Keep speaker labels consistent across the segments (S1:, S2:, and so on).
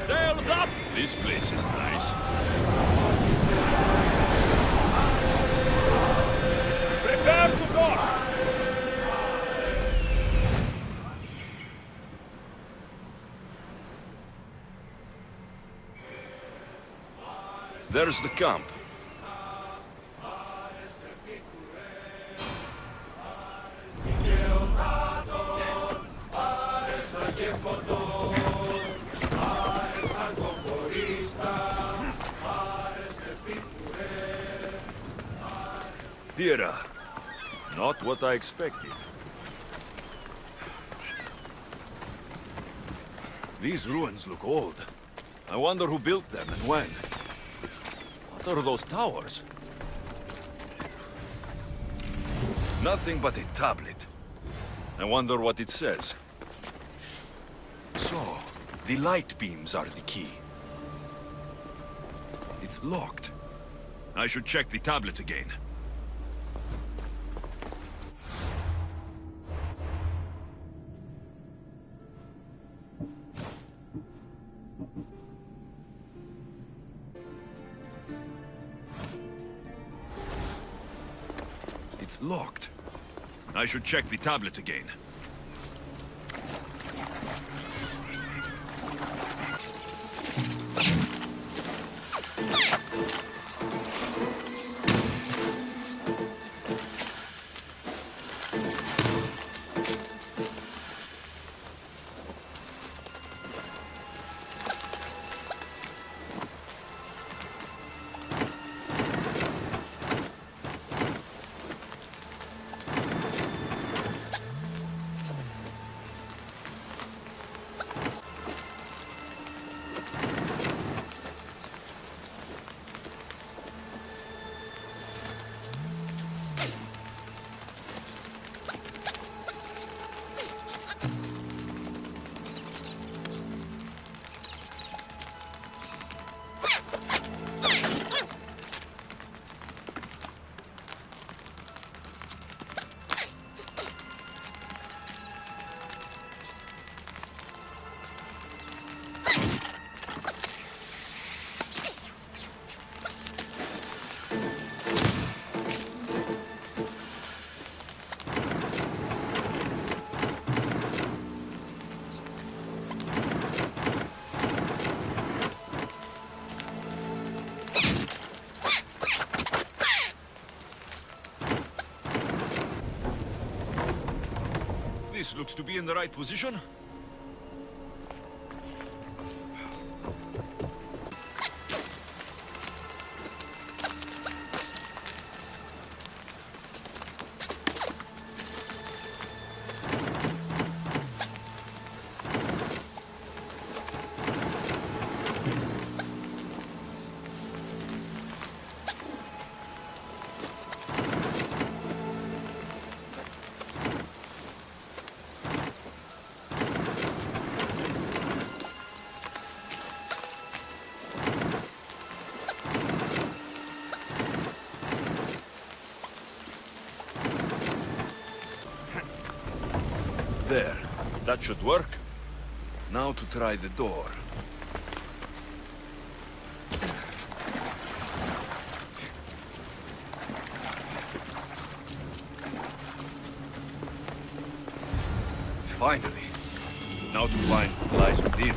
S1: Sails up! This place is nice. Prepare to dock! There's the camp. Kyra, not what I expected. These ruins look old. I wonder who built them and when. What are those towers? Nothing but a tablet. I wonder what it says. So, the light beams are the key. It's locked. I should check the tablet again. It's locked. I should check the tablet again. This looks to be in the right position. There. That should work. Now to try the door. Finally. Now to find what lies within.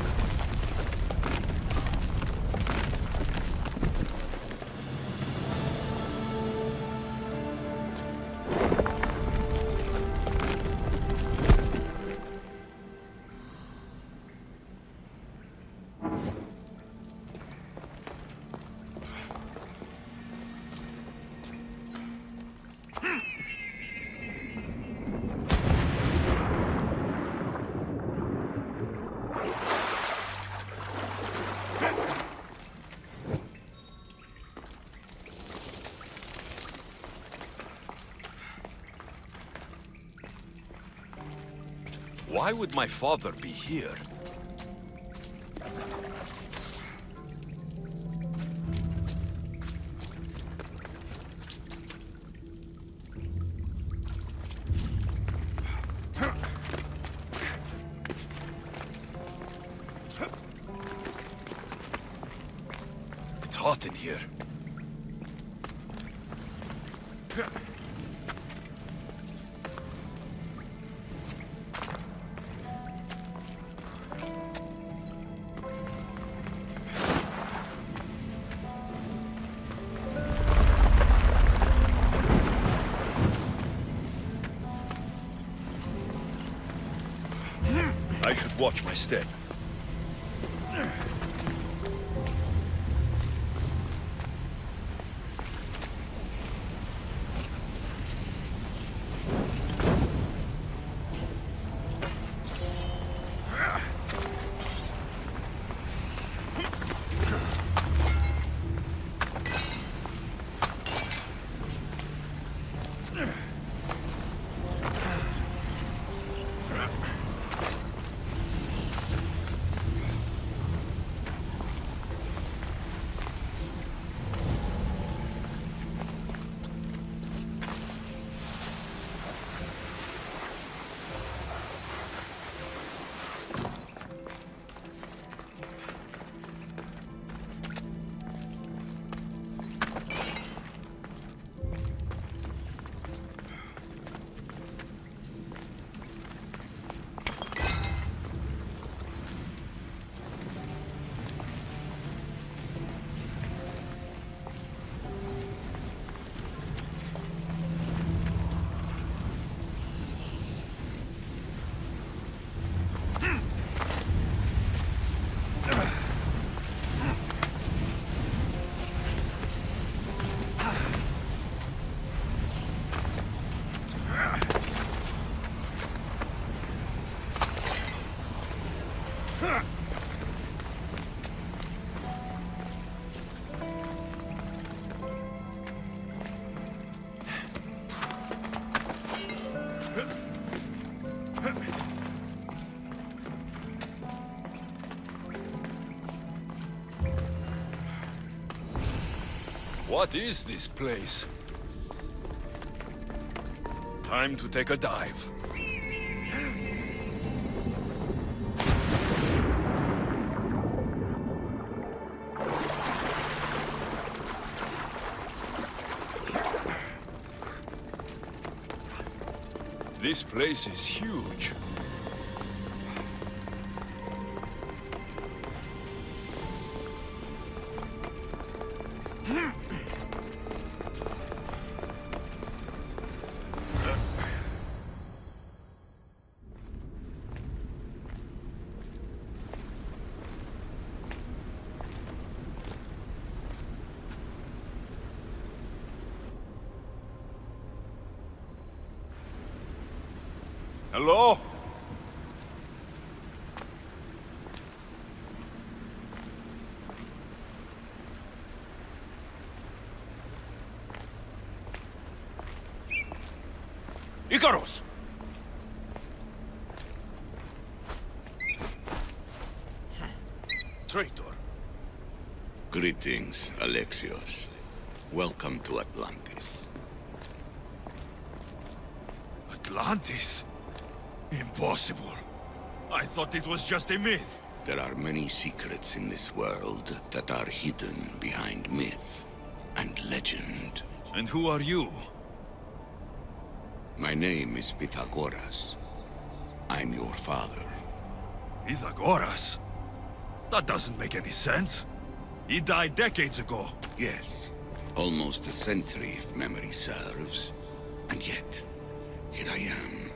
S1: Why would my father be here? hot in here. I should watch my step. What is this place? Time to take a dive. This place is huge. Hello? Icarus! Traitor.
S2: Greetings, Alexios. Welcome to Atlantis.
S1: Atlantis? Impossible. I thought it was just a myth.
S2: There are many secrets in this world that are hidden behind myth and legend.
S1: And who are you?
S2: My name is Pythagoras. I'm your father.
S1: Pythagoras? That doesn't make any sense. He died decades ago.
S2: Yes, almost a century if memory serves. And yet, here I am,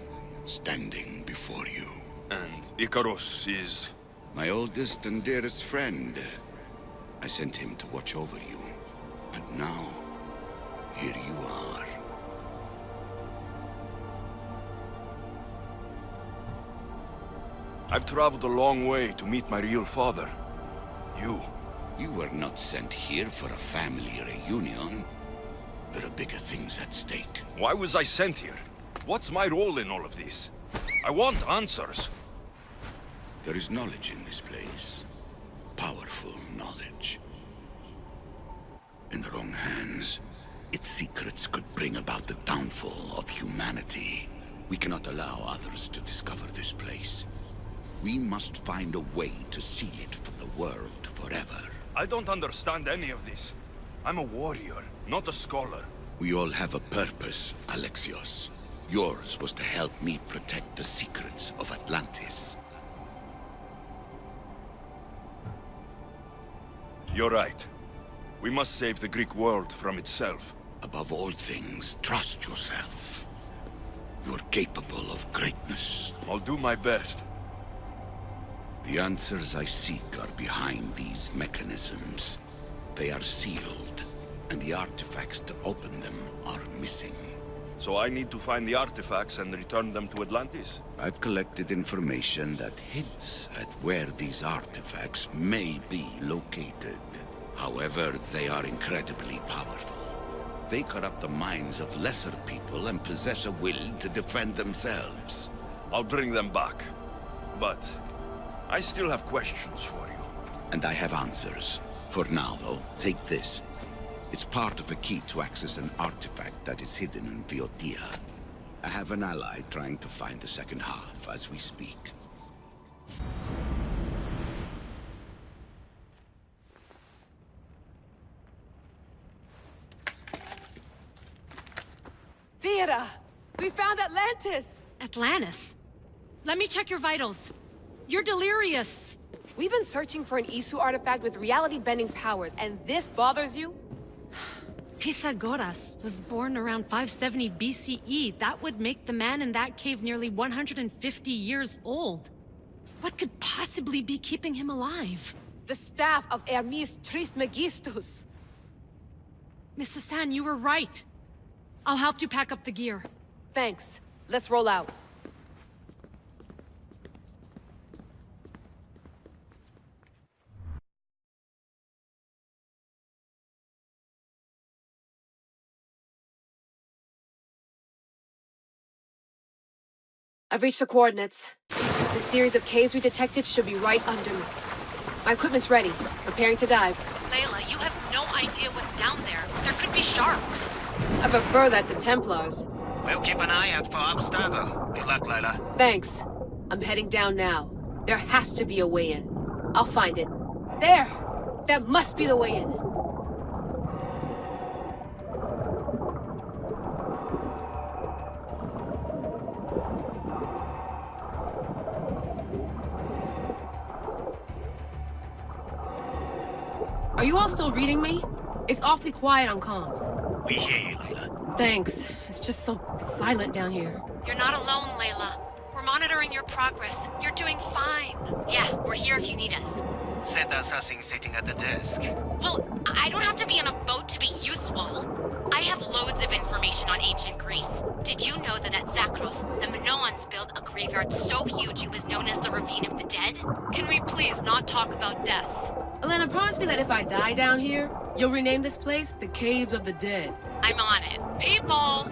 S2: standing before you.
S1: And Icarus is...
S2: My oldest and dearest friend. I sent him to watch over you. And now, here you are.
S1: I've traveled a long way to meet my real father.
S2: You were not sent here for a family reunion. There are bigger things at stake.
S1: Why was I sent here? What's my role in all of this? I want answers.
S2: There is knowledge in this place. Powerful knowledge. In the wrong hands, its secrets could bring about the downfall of humanity. We cannot allow others to discover this place. We must find a way to seal it from the world forever.
S1: I don't understand any of this. I'm a warrior, not a scholar.
S2: We all have a purpose, Alexios. Yours was to help me protect the secrets of Atlantis.
S1: You're right. We must save the Greek world from itself.
S2: Above all things, trust yourself. You're capable of greatness.
S1: I'll do my best.
S2: The answers I seek are behind these mechanisms. They are sealed, and the artifacts to open them are missing.
S1: So I need to find the artifacts and return them to Atlantis?
S2: I've collected information that hints at where these artifacts may be located. However, they are incredibly powerful. They corrupt the minds of lesser people and possess a will to defend themselves.
S1: I'll bring them back. But I still have questions for you.
S2: And I have answers. For now, though, take this. It's part of a key to access an artifact that is hidden in Viotia. I have an ally trying to find the second half as we speak.
S3: Kyra! We found Atlantis!
S4: Atlantis? Let me check your vitals. You're delirious.
S3: We've been searching for an Isu artifact with reality-bending powers, and this bothers you?
S4: Pythagoras was born around 570 BCE. That would make the man in that cave nearly 150 years old. What could possibly be keeping him alive?
S3: The staff of Hermes Trismegistus!
S4: Mrs. San, you were right. I'll help you pack up the gear.
S3: Thanks. Let's roll out. I've reached the coordinates. The series of caves we detected should be right under me. My equipment's ready, preparing to dive.
S4: Layla, you have no idea what's down there. There could be sharks.
S3: I prefer that to Templars.
S5: We'll keep an eye out for Abstergo. Good luck, Layla.
S3: Thanks. I'm heading down now. There has to be a way in. I'll find it. There! That must be the way in. Are you all still reading me? It's awfully quiet on comms.
S5: We hear you, Layla.
S3: Thanks. It's just so silent down here.
S4: You're not alone, Layla. We're monitoring your progress. You're doing fine.
S6: Yeah, we're here if you need us.
S5: Said the assassin sitting at the desk.
S6: Well, I don't have to be on a boat to be useful. I have loads of information on ancient Greece. Did you know that at Zakros, the Minoans built a graveyard so huge it was known as the Ravine of the Dead?
S4: Can we please not talk about death?
S3: Elena, promise me that if I die down here, you'll rename this place the Caves of the Dead.
S6: I'm on it.
S4: People!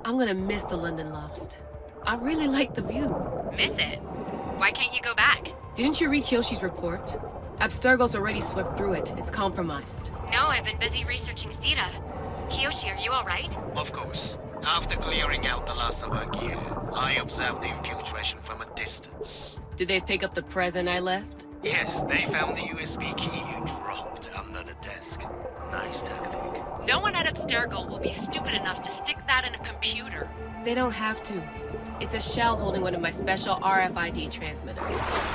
S3: I'm gonna miss the London loft. I really like the view.
S6: Miss it? Why can't you go back?
S3: Didn't you read Kyoshi's report? Abstergo's already swept through it. It's compromised.
S6: No, I've been busy researching Theta. Kiyoshi, are you alright?
S5: Of course. After clearing out the last of our gear, I observed the infiltration from a distance.
S3: Did they pick up the present I left?
S5: Yes, they found the USB key you dropped under the desk. Nice tactic.
S4: No one at Abstergo will be stupid enough to stick that in a computer.
S3: They don't have to. It's a shell holding one of my special RFID transmitters.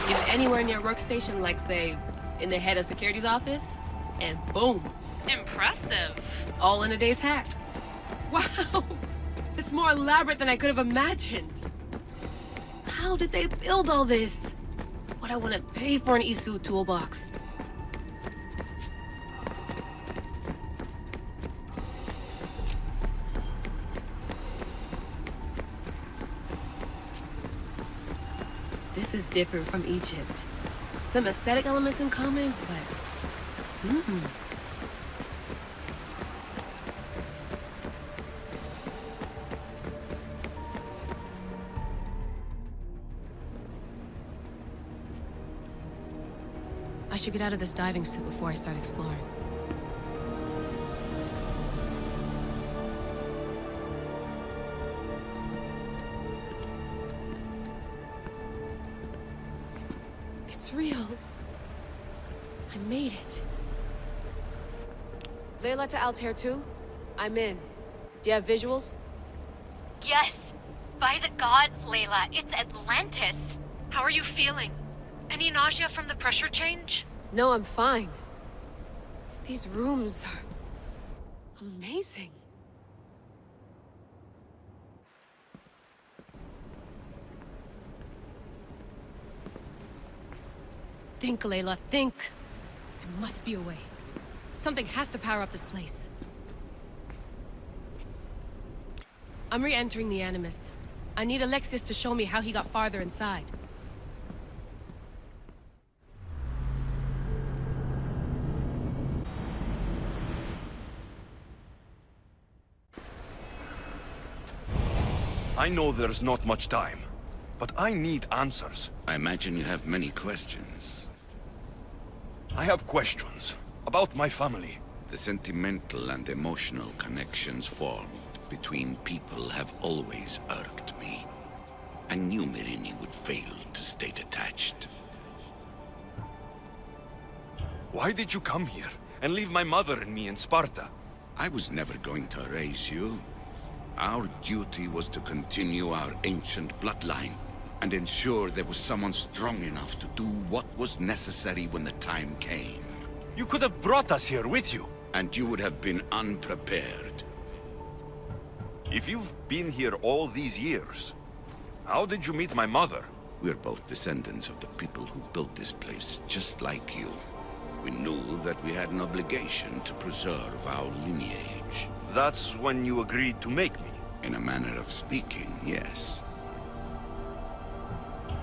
S3: Get it anywhere near your workstation, like, say, in the head of security's office, and boom,
S4: Impressive.
S3: All in a day's hack. Wow! It's more elaborate than I could have imagined. How did they build all this? What I want to pay for an Isu toolbox. This is different from Egypt. Some aesthetic elements in common, but...
S7: I should get out of this diving suit before I start exploring.
S3: It's real. I made it. Layla to Altair 2? I'm in. Do you have visuals?
S6: Yes! By the gods, Layla, it's Atlantis!
S4: How are you feeling? Any nausea from the pressure change?
S3: No, I'm fine. These rooms are... amazing.
S7: Think, Layla, think. There must be a way. Something has to power up this place. I'm re-entering the Animus. I need Alexis to show me how he got farther inside.
S1: I know there's not much time, but I need answers.
S2: I imagine you have many questions.
S1: I have questions about my family.
S2: The sentimental and emotional connections formed between people have always irked me. I knew Myrini would fail to stay detached.
S1: Why did you come here and leave my mother and me in Sparta?
S2: I was never going to erase you. Our duty was to continue our ancient bloodline and ensure there was someone strong enough to do what was necessary when the time came.
S1: You could have brought us here with you.
S2: And you would have been unprepared.
S1: If you've been here all these years, how did you meet my mother?
S2: We're both descendants of the people who built this place, just like you. We knew that we had an obligation to preserve our lineage.
S1: That's when you agreed to make me.
S2: In a manner of speaking, yes.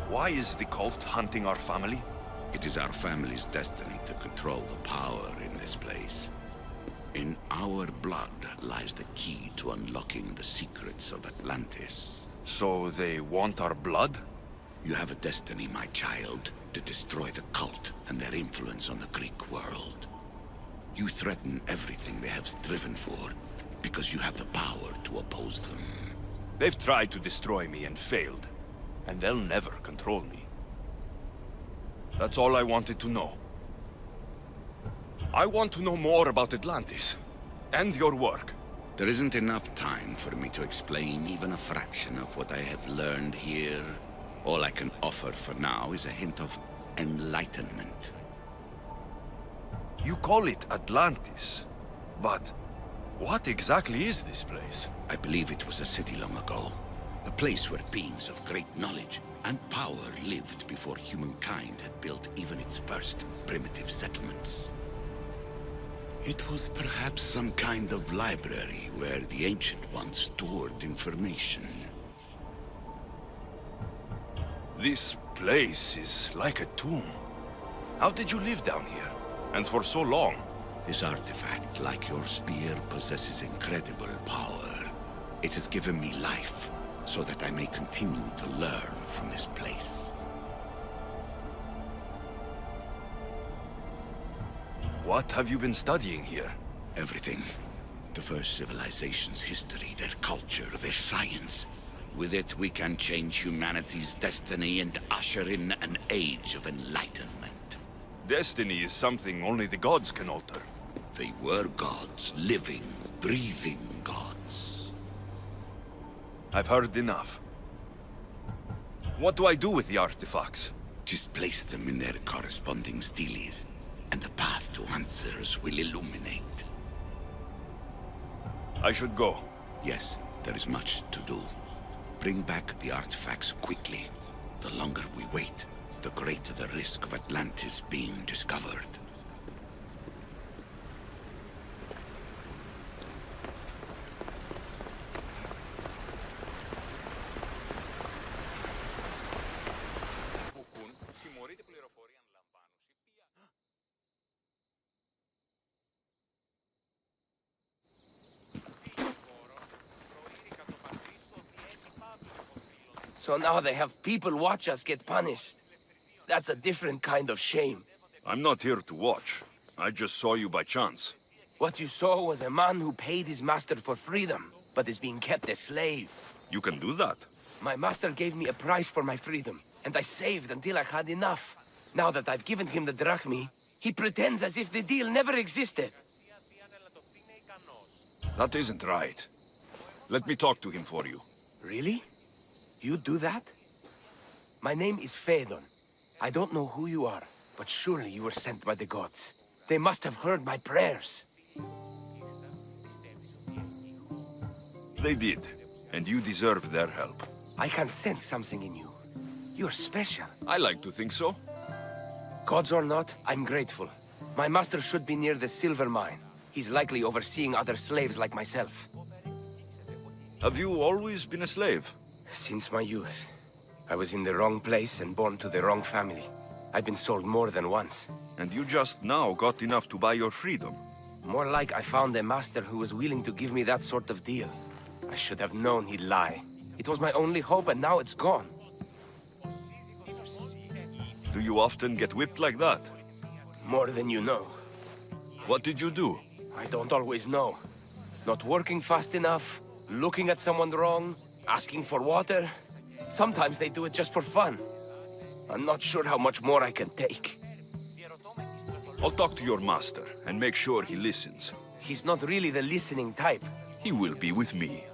S1: Why is the cult hunting our family?
S2: It is our family's destiny to control the power in this place. In our blood lies the key to unlocking the secrets of Atlantis.
S1: So they want our blood?
S2: You have a destiny, my child, to destroy the cult and their influence on the Greek world. You threaten everything they have striven for, because you have the power to oppose them.
S1: They've tried to destroy me and failed, and they'll never control me. That's all I wanted to know. I want to know more about Atlantis, and your work.
S2: There isn't enough time for me to explain even a fraction of what I have learned here. All I can offer for now is a hint of enlightenment.
S1: You call it Atlantis, but what exactly is this place?
S2: I believe it was a city long ago. A place where beings of great knowledge and power lived before humankind had built even its first primitive settlements. It was perhaps some kind of library where the Ancient Ones stored information.
S1: This place is like a tomb. How did you live down here? And for so long?
S2: This artifact, like your spear, possesses incredible power. It has given me life, so that I may continue to learn from this place.
S1: What have you been studying here?
S2: Everything. The first civilization's history, their culture, their science. With it, we can change humanity's destiny and usher in an age of enlightenment.
S1: Destiny is something only the gods can alter.
S2: They were gods, living, breathing gods.
S1: I've heard enough. What do I do with the artifacts?
S2: Just place them in their corresponding steles, and the path to answers will illuminate.
S1: I should go.
S2: Yes, there is much to do. Bring back the artifacts quickly. The longer we wait, the greater the risk of Atlantis being discovered.
S8: So now they have people watch us get punished. That's a different kind of shame.
S1: I'm not here to watch. I just saw you by chance.
S8: What you saw was a man who paid his master for freedom, but is being kept a slave.
S1: You can do that.
S8: My master gave me a price for my freedom, and I saved until I had enough. Now that I've given him the drachmi, he pretends as if the deal never existed.
S1: That isn't right. Let me talk to him for you.
S8: Really? You do that? My name is Phaedon. I don't know who you are, but surely you were sent by the gods. They must have heard my prayers.
S1: They did, and you deserve their help.
S8: I can sense something in you. You're special.
S1: I like to think so.
S8: Gods or not, I'm grateful. My master should be near the silver mine. He's likely overseeing other slaves like myself.
S1: Have you always been a slave?
S8: Since my youth. I was in the wrong place and born to the wrong family. I've been sold more than once.
S1: And you just now got enough to buy your freedom.
S8: More like I found a master who was willing to give me that sort of deal. I should have known he'd lie. It was my only hope, and now it's gone.
S1: Do you often get whipped like that?
S8: More than you know.
S1: What did you do?
S8: I don't always know. Not working fast enough, looking at someone wrong, asking for water. Sometimes they do it just for fun. I'm not sure how much more I can take.
S1: I'll talk to your master and make sure he listens.
S8: He's not really the listening type.
S1: He will be with me.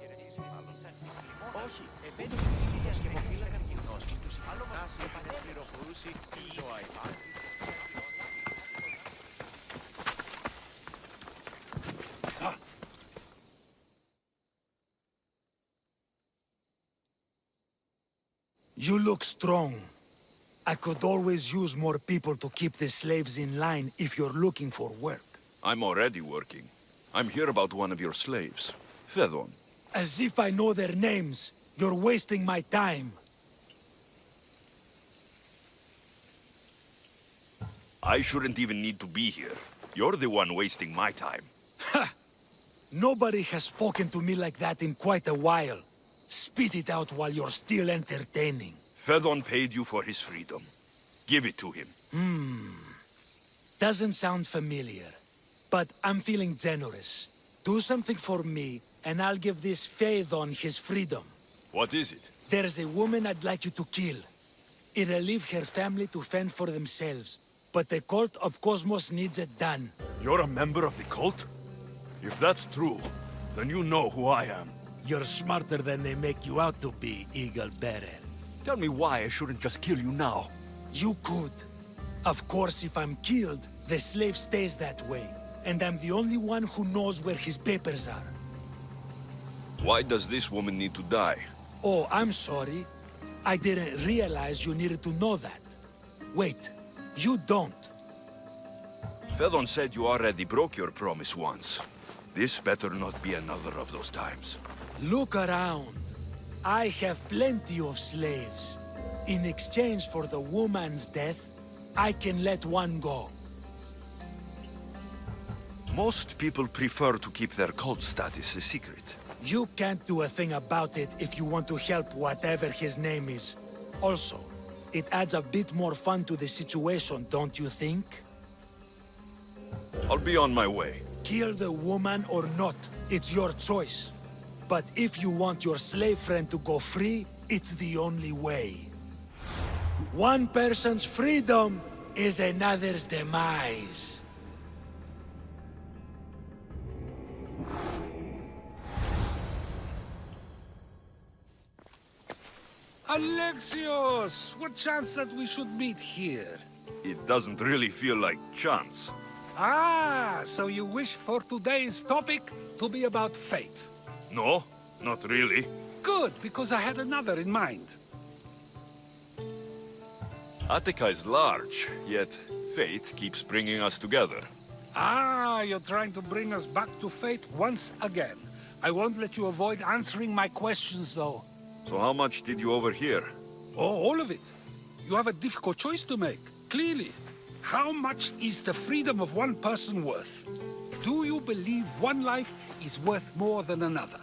S9: You look strong. I could always use more people to keep the slaves in line if you're looking for work.
S1: I'm already working. I'm here about one of your slaves, Phaedon.
S9: As if I know their names. You're wasting my time.
S1: I shouldn't even need to be here. You're the one wasting my time.
S9: Ha! Nobody has spoken to me like that in quite a while. Spit it out while you're still entertaining.
S1: Phaedon paid you for his freedom. Give it to him.
S9: Doesn't sound familiar. But I'm feeling generous. Do something for me, and I'll give this Phaedon his freedom.
S1: What is it?
S9: There's a woman I'd like you to kill. It'll leave her family to fend for themselves. But the cult of Kosmos needs it done.
S1: You're a member of the cult? If that's true, then you know who I am.
S9: You're smarter than they make you out to be, Eagle Bearer.
S1: Tell me why I shouldn't just kill you now.
S9: You could. Of course, if I'm killed, the slave stays that way. And I'm the only one who knows where his papers are.
S1: Why does this woman need to die?
S9: Oh, I'm sorry. I didn't realize you needed to know that. Wait, you don't.
S1: Phaedon said you already broke your promise once. This better not be another of those times.
S9: Look around. I have plenty of slaves. In exchange for the woman's death, I can let one go.
S1: Most people prefer to keep their cult status a secret.
S9: You can't do a thing about it if you want to help whatever his name is. Also, it adds a bit more fun to the situation, don't you think?
S1: I'll be on my way.
S9: Kill the woman or not, it's your choice. But if you want your slave friend to go free, it's the only way. One person's freedom is another's demise.
S10: Alexios! What chance that we should meet here?
S1: It doesn't really feel like chance.
S10: Ah, so you wish for today's topic to be about fate?
S1: No, not really.
S10: Good, because I had another in mind.
S1: Attica is large, yet fate keeps bringing us together.
S10: Ah, you're trying to bring us back to fate once again. I won't let you avoid answering my questions, though.
S1: So how much did you overhear?
S10: Oh, all of it. You have a difficult choice to make, clearly. How much is the freedom of one person worth? Do you believe one life is worth more than another?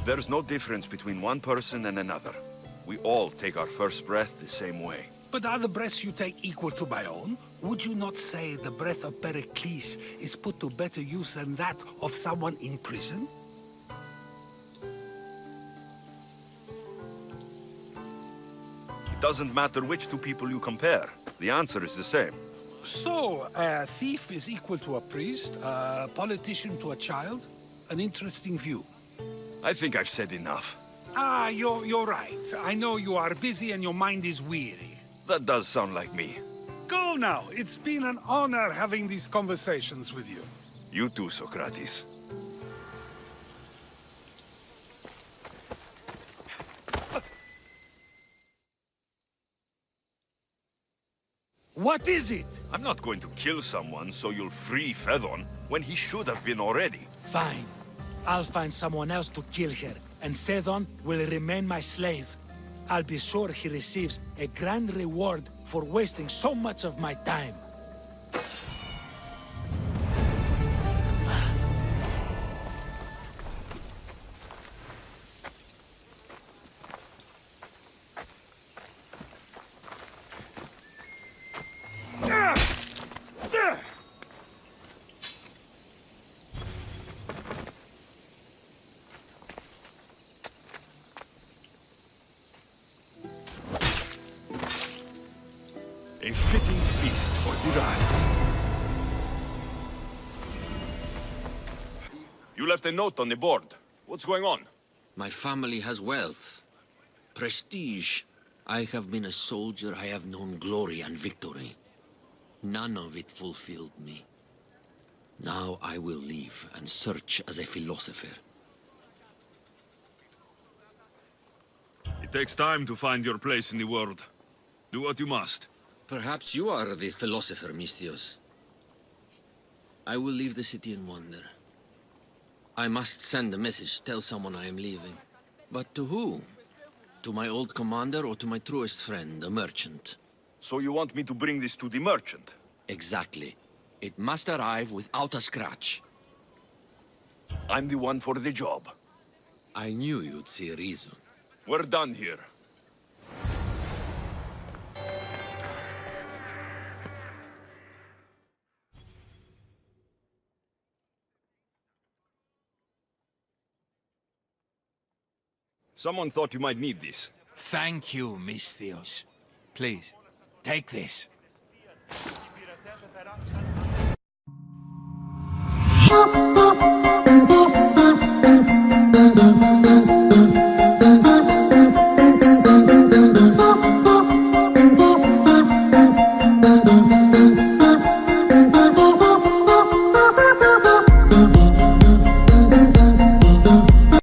S1: There's no difference between one person and another. We all take our first breath the same way.
S10: But are the breaths you take equal to my own? Would you not say the breath of Pericles is put to better use than that of someone in prison?
S1: It doesn't matter which two people you compare. The answer is the same.
S10: So, a thief is equal to a priest, a politician to a child? An interesting view.
S1: I think I've said enough.
S10: Ah, you're right. I know you are busy and your mind is weary.
S1: That does sound like me.
S10: Go now. It's been an honor having these conversations with you.
S1: You too, Socrates.
S10: What is it?
S1: I'm not going to kill someone so you'll free Fedon when he should have been already.
S9: Fine. I'll find someone else to kill her, and Fedon will remain my slave. I'll be sure he receives a grand reward for wasting so much of my time.
S1: A fitting feast for the rats. You left a note on the board. What's going on?
S11: My family has wealth, prestige. I have been a soldier, I have known glory and victory. None of it fulfilled me. Now I will leave and search as a philosopher.
S1: It takes time to find your place in the world. Do what you must.
S11: Perhaps you are the philosopher, Misthios. I will leave the city and wander. I must send a message, tell someone I am leaving. But to who? To my old commander or to my truest friend, a merchant?
S1: So you want me to bring this to the merchant?
S11: Exactly. It must arrive without a scratch.
S1: I'm the one for the job.
S11: I knew you'd see reason.
S1: We're done here. Someone thought you might need this.
S12: Thank you, Misthios. Please, take this.
S13: Shop.